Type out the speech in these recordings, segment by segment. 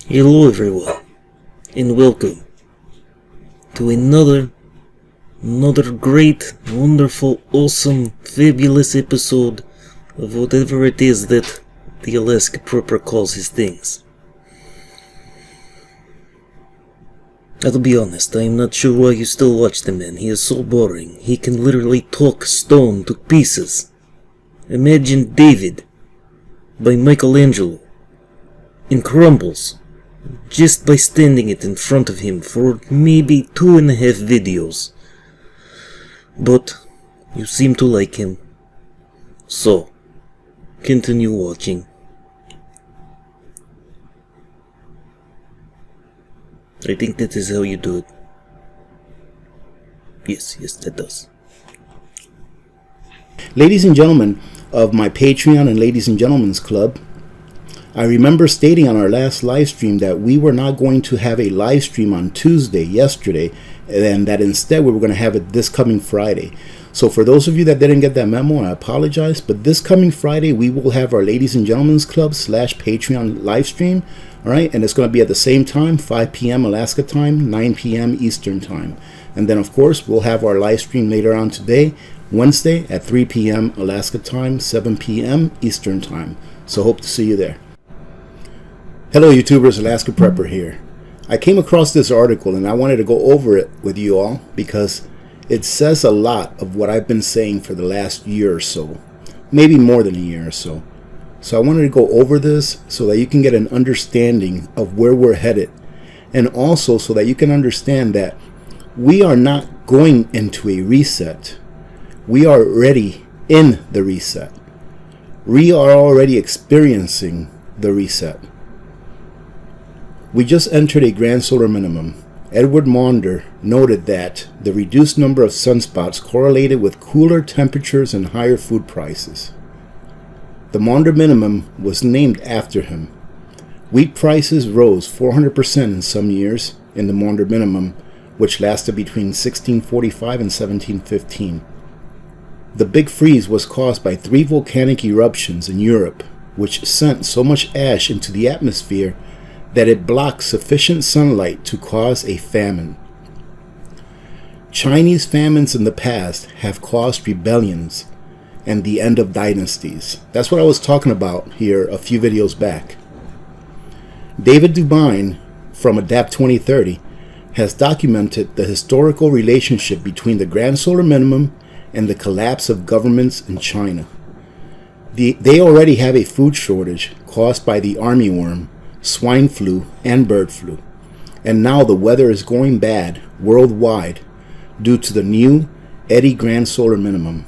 Hello everyone, and welcome to another great, wonderful, awesome, fabulous episode of whatever it is that the Alaska Prepper calls his things. I'll be honest, I'm not sure why you still watch the man. He is so boring. He can literally talk stone to pieces. Imagine David by Michelangelo in crumbles just by standing it in front of him for maybe 2.5 videos. But you seem to like him, so continue watching. I think that is how you do it. Yes, that does. Ladies and gentlemen of my Patreon and Ladies and Gentlemen's Club, I remember stating on our last live stream that we were not going to have a live stream on Tuesday, yesterday, and that instead we were going to have it this coming Friday. So for those of you that didn't get that memo, I apologize, but this coming Friday we will have our Ladies and Gentlemen's Club / Patreon live stream, all right? And it's going to be at the same time, 5 p.m. Alaska time, 9 p.m. Eastern time. And then of course we'll have our live stream later on today, Wednesday at 3 p.m. Alaska time, 7 p.m. Eastern time. So hope to see you there. Hello YouTubers, Alaska Prepper here. I came across this article and I wanted to go over it with you all because it says a lot of what I've been saying for the last year or so, maybe more than a year or so. So I wanted to go over this so that you can get an understanding of where we're headed, and also so that you can understand that we are not going into a reset. We are already in the reset. We are already experiencing the reset. We just entered a grand solar minimum. Edward Maunder noted that the reduced number of sunspots correlated with cooler temperatures and higher food prices. The Maunder minimum was named after him. Wheat prices rose 400% in some years in the Maunder minimum, which lasted between 1645 and 1715. The Big Freeze was caused by 3 volcanic eruptions in Europe, which sent so much ash into the atmosphere that it blocked sufficient sunlight to cause a famine. Chinese famines in the past have caused rebellions and the end of dynasties. That's what I was talking about here a few videos back. David Dubine from Adapt 2030 has documented the historical relationship between the Grand Solar Minimum and the collapse of governments in China. They already have a food shortage caused by the armyworm, swine flu, and bird flu. And now the weather is going bad worldwide due to the new Eddy Grand Solar Minimum.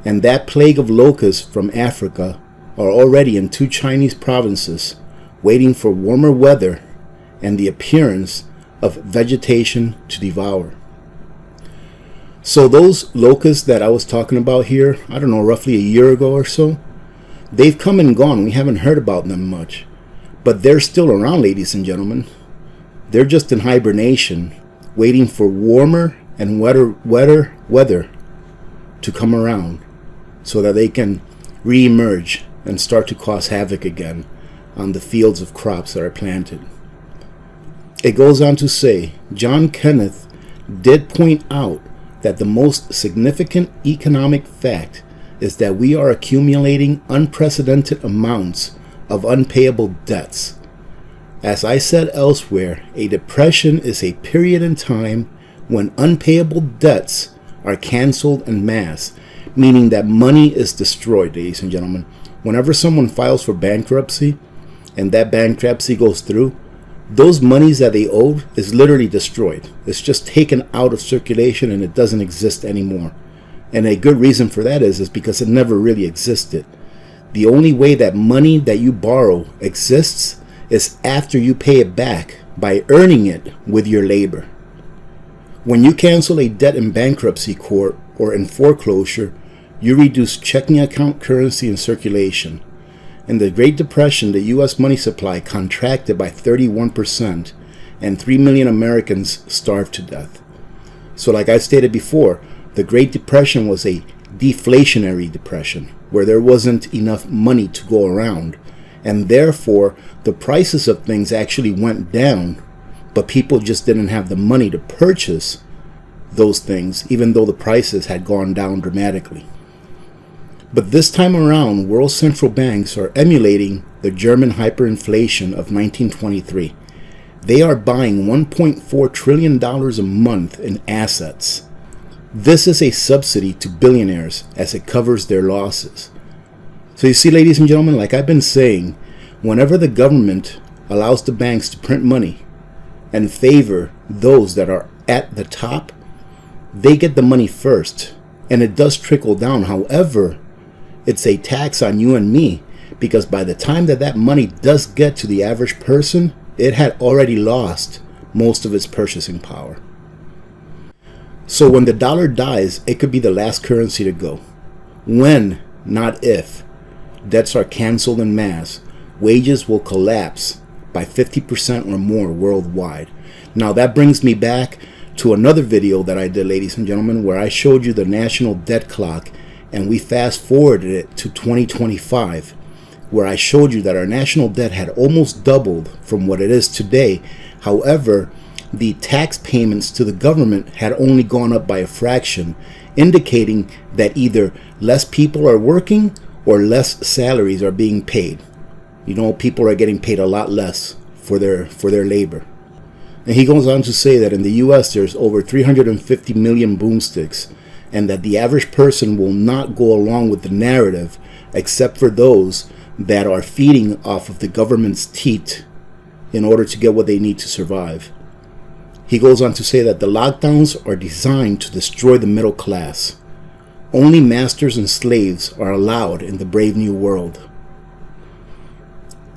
And that plague of locusts from Africa are already in 2 Chinese provinces waiting for warmer weather and the appearance of vegetation to devour. So those locusts that I was talking about here, I don't know, roughly a year ago or so, they've come and gone. We haven't heard about them much. But they're still around, ladies and gentlemen. They're just in hibernation, waiting for warmer and wetter weather to come around so that they can re-emerge and start to cause havoc again on the fields of crops that are planted. It goes on to say, John Kenneth did point out that the most significant economic fact is that we are accumulating unprecedented amounts of unpayable debts. As I said elsewhere, a depression is a period in time when unpayable debts are canceled en masse, meaning that money is destroyed, ladies and gentlemen. Whenever someone files for bankruptcy and that bankruptcy goes through, those monies that they owed is literally destroyed. It's just taken out of circulation and it doesn't exist anymore. And a good reason for that is because it never really existed. The only way that money that you borrow exists is after you pay it back by earning it with your labor. When you cancel a debt in bankruptcy court or in foreclosure, you reduce checking account currency in circulation. In the Great Depression, the U.S. money supply contracted by 31%, and 3 million Americans starved to death. So like I stated before, the Great Depression was a deflationary depression, where there wasn't enough money to go around, and therefore the prices of things actually went down, but people just didn't have the money to purchase those things, even though the prices had gone down dramatically. But this time around, world central banks are emulating the German hyperinflation of 1923. They are buying $1.4 trillion a month in assets. This is a subsidy to billionaires as it covers their losses. So you see, ladies and gentlemen, like I've been saying, whenever the government allows the banks to print money and favor those that are at the top, they get the money first, and it does trickle down. However, it's a tax on you and me, because by the time that that money does get to the average person, it had already lost most of its purchasing power. So when the dollar dies, it could be the last currency to go. When, not if, debts are canceled en masse, wages will collapse by 50% or more worldwide. Now that brings me back to another video that I did, ladies and gentlemen, where I showed you the national debt clock, and we fast forwarded it to 2025, where I showed you that our national debt had almost doubled from what it is today. However, the tax payments to the government had only gone up by a fraction, indicating that either less people are working or less salaries are being paid. You know, people are getting paid a lot less for their labor. And he goes on to say that in the US there's over 350 million boomsticks, and that the average person will not go along with the narrative except for those that are feeding off of the government's teat in order to get what they need to survive. He goes on to say that the lockdowns are designed to destroy the middle class. Only masters and slaves are allowed in the brave new world.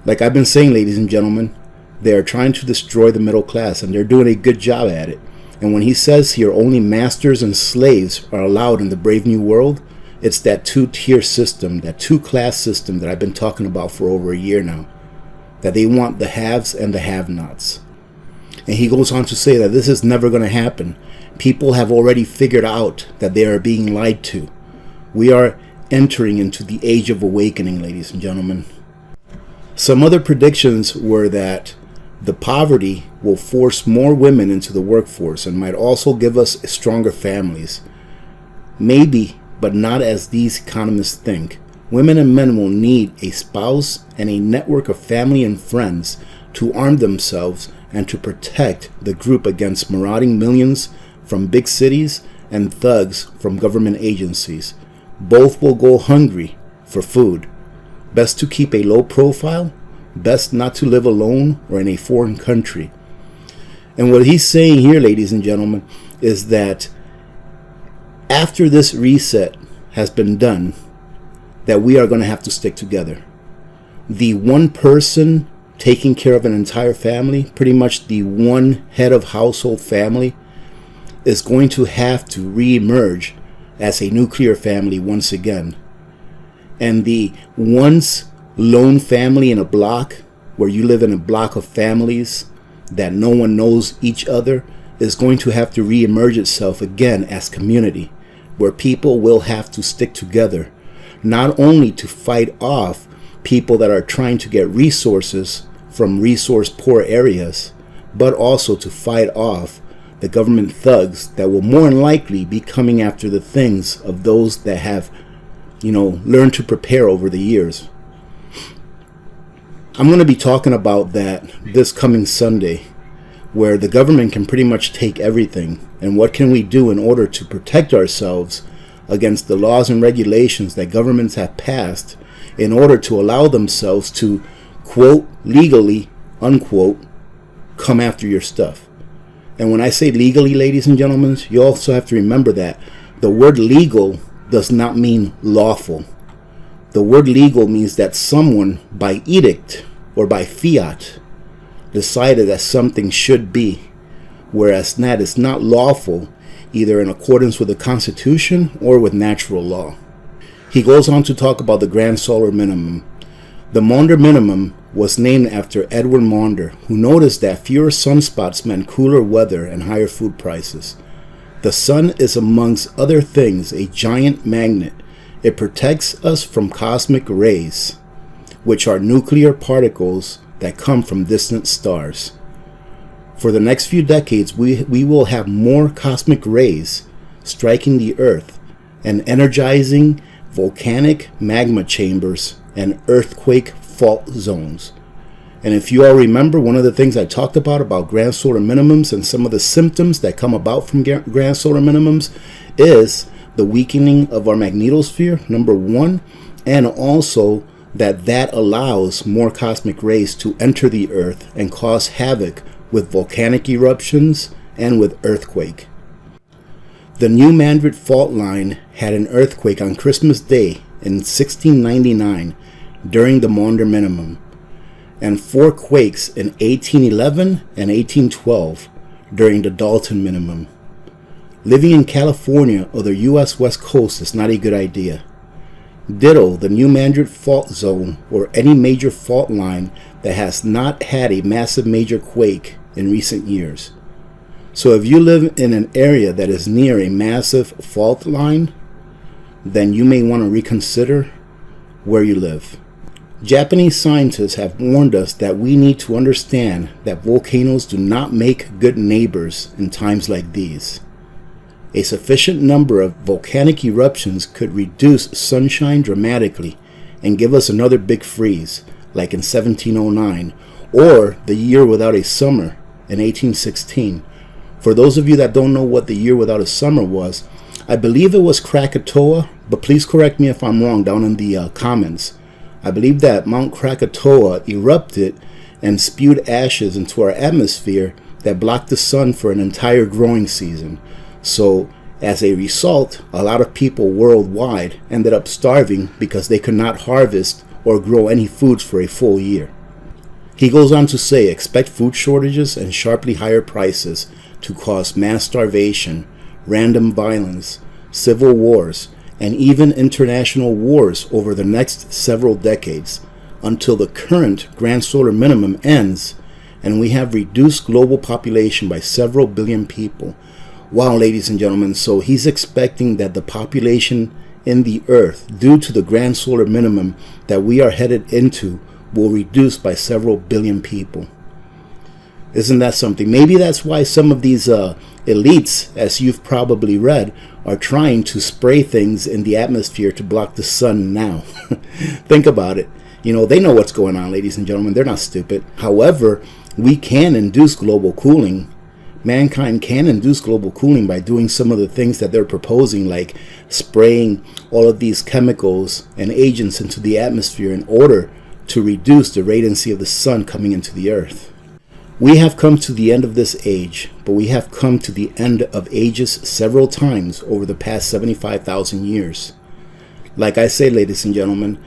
Like I've been saying, ladies and gentlemen, they are trying to destroy the middle class, and they're doing a good job at it. And when he says here only masters and slaves are allowed in the brave new world, it's that two-tier system, that two-class system that I've been talking about for over a year now. That they want the haves and the have-nots. And he goes on to say that this is never going to happen. People have already figured out that they are being lied to. We are entering into the age of awakening, ladies and gentlemen. Some other predictions were that the poverty will force more women into the workforce and might also give us stronger families. Maybe, but not as these economists think. Women and men will need a spouse and a network of family and friends to arm themselves and to protect the group against marauding millions from big cities and thugs from government agencies. Both will go hungry for food. Best to keep a low profile. Best not to live alone or in a foreign country. And what he's saying here, ladies and gentlemen, is that after this reset has been done, that we are going to have to stick together. The one person taking care of an entire family, pretty much the one head of household family, is going to have to re-emerge as a nuclear family once again. And the once lone family in a block, where you live in a block of families that no one knows each other, is going to have to re-emerge itself again as community, where people will have to stick together, not only to fight off people that are trying to get resources from resource poor areas, but also to fight off the government thugs that will more than likely be coming after the things of those that have, learned to prepare over the years. I'm going to be talking about that this coming Sunday, where the government can pretty much take everything, and what can we do in order to protect ourselves against the laws and regulations that governments have passed in order to allow themselves to, quote, legally, unquote, come after your stuff. And when I say legally, ladies and gentlemen, you also have to remember that the word legal does not mean lawful. The word legal means that someone, by edict or by fiat, decided that something should be, whereas that is not lawful, either in accordance with the Constitution or with natural law. He goes on to talk about the Grand Solar Minimum. The Maunder Minimum was named after Edward Maunder, who noticed that fewer sunspots meant cooler weather and higher food prices. The sun is, amongst other things, a giant magnet. It protects us from cosmic rays. which are nuclear particles that come from distant stars. For the next few decades, we will have more cosmic rays striking the Earth and energizing volcanic magma chambers and earthquake fault zones. And if you all remember, one of the things I talked about grand solar minimums and some of the symptoms that come about from grand solar minimums is the weakening of our magnetosphere, number one, and also that allows more cosmic rays to enter the Earth and cause havoc with volcanic eruptions and with earthquake. The New Madrid fault line had an earthquake on Christmas Day in 1699 during the Maunder minimum, and 4 quakes in 1811 and 1812 during the Dalton minimum. Living in California or the U.S. West Coast is not a good idea. Ditto the New Madrid fault zone or any major fault line that has not had a massive major quake in recent years. So if you live in an area that is near a massive fault line, then you may want to reconsider where you live. Japanese scientists have warned us that we need to understand that volcanoes do not make good neighbors in times like these. A sufficient number of volcanic eruptions could reduce sunshine dramatically and give us another big freeze, like in 1709, or the year without a summer in 1816. For those of you that don't know what the year without a summer was, I believe it was Krakatoa, but please correct me if I'm wrong down in the comments. I believe that Mount Krakatoa erupted and spewed ashes into our atmosphere that blocked the sun for an entire growing season. So as a result, a lot of people worldwide ended up starving because they could not harvest or grow any foods for a full year. He goes on to say, expect food shortages and sharply higher prices to cause mass starvation, random violence, civil wars, and even international wars over the next several decades until the current grand solar minimum ends and we have reduced global population by several billion people. Wow, ladies and gentlemen, so he's expecting that the population in the Earth, due to the grand solar minimum that we are headed into, will reduce by several billion people. Isn't that something? Maybe that's why some of these elites, as you've probably read, are trying to spray things in the atmosphere to block the sun now. Think about it. You know, they know what's going on, ladies and gentlemen. They're not stupid. However, we can induce global cooling. Mankind can induce global cooling by doing some of the things that they're proposing, like spraying all of these chemicals and agents into the atmosphere in order to reduce the radiancy of the sun coming into the Earth. We have come to the end of this age, but we have come to the end of ages several times over the past 75,000 years. Like I say, ladies and gentlemen,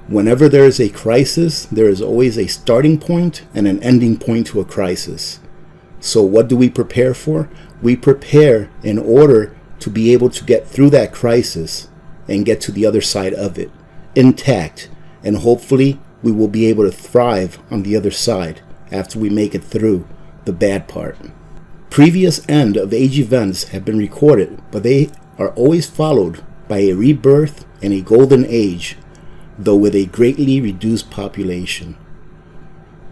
whenever there is a crisis, there is always a starting point and an ending point to a crisis. So what do we prepare for? We prepare in order to be able to get through that crisis and get to the other side of it intact. And hopefully we will be able to thrive on the other side after we make it through the bad part. Previous end of age events have been recorded, but they are always followed by a rebirth and a golden age, though with a greatly reduced population.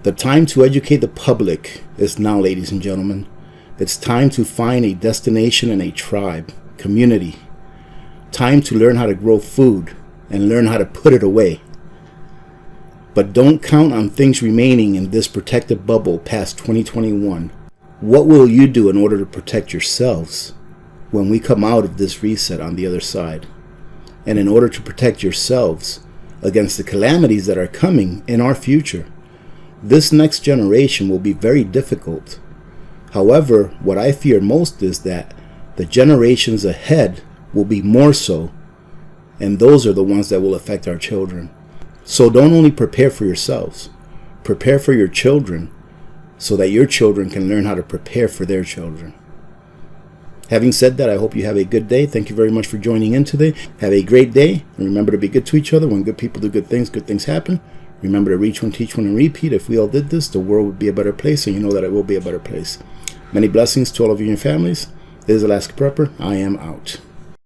The time to educate the public is now, ladies and gentlemen. It's time to find a destination and a tribe, community. Time to learn how to grow food and learn how to put it away. But don't count on things remaining in this protective bubble past 2021. What will you do in order to protect yourselves when we come out of this reset on the other side? And in order to protect yourselves against the calamities that are coming in our future. This next generation will be very difficult. However, what I fear most is that the generations ahead will be more so, and those are the ones that will affect our children. So don't only prepare for yourselves, prepare for your children so that your children can learn how to prepare for their children. Having said that, I hope you have a good day. Thank you very much for joining in today. Have a great day, and remember to be good to each other. When good people do good things happen. Remember to reach one, teach one, and repeat. If we all did this, the world would be a better place, and you know that it will be a better place. Many blessings to all of you and your families. This is Alaska Prepper. I am out.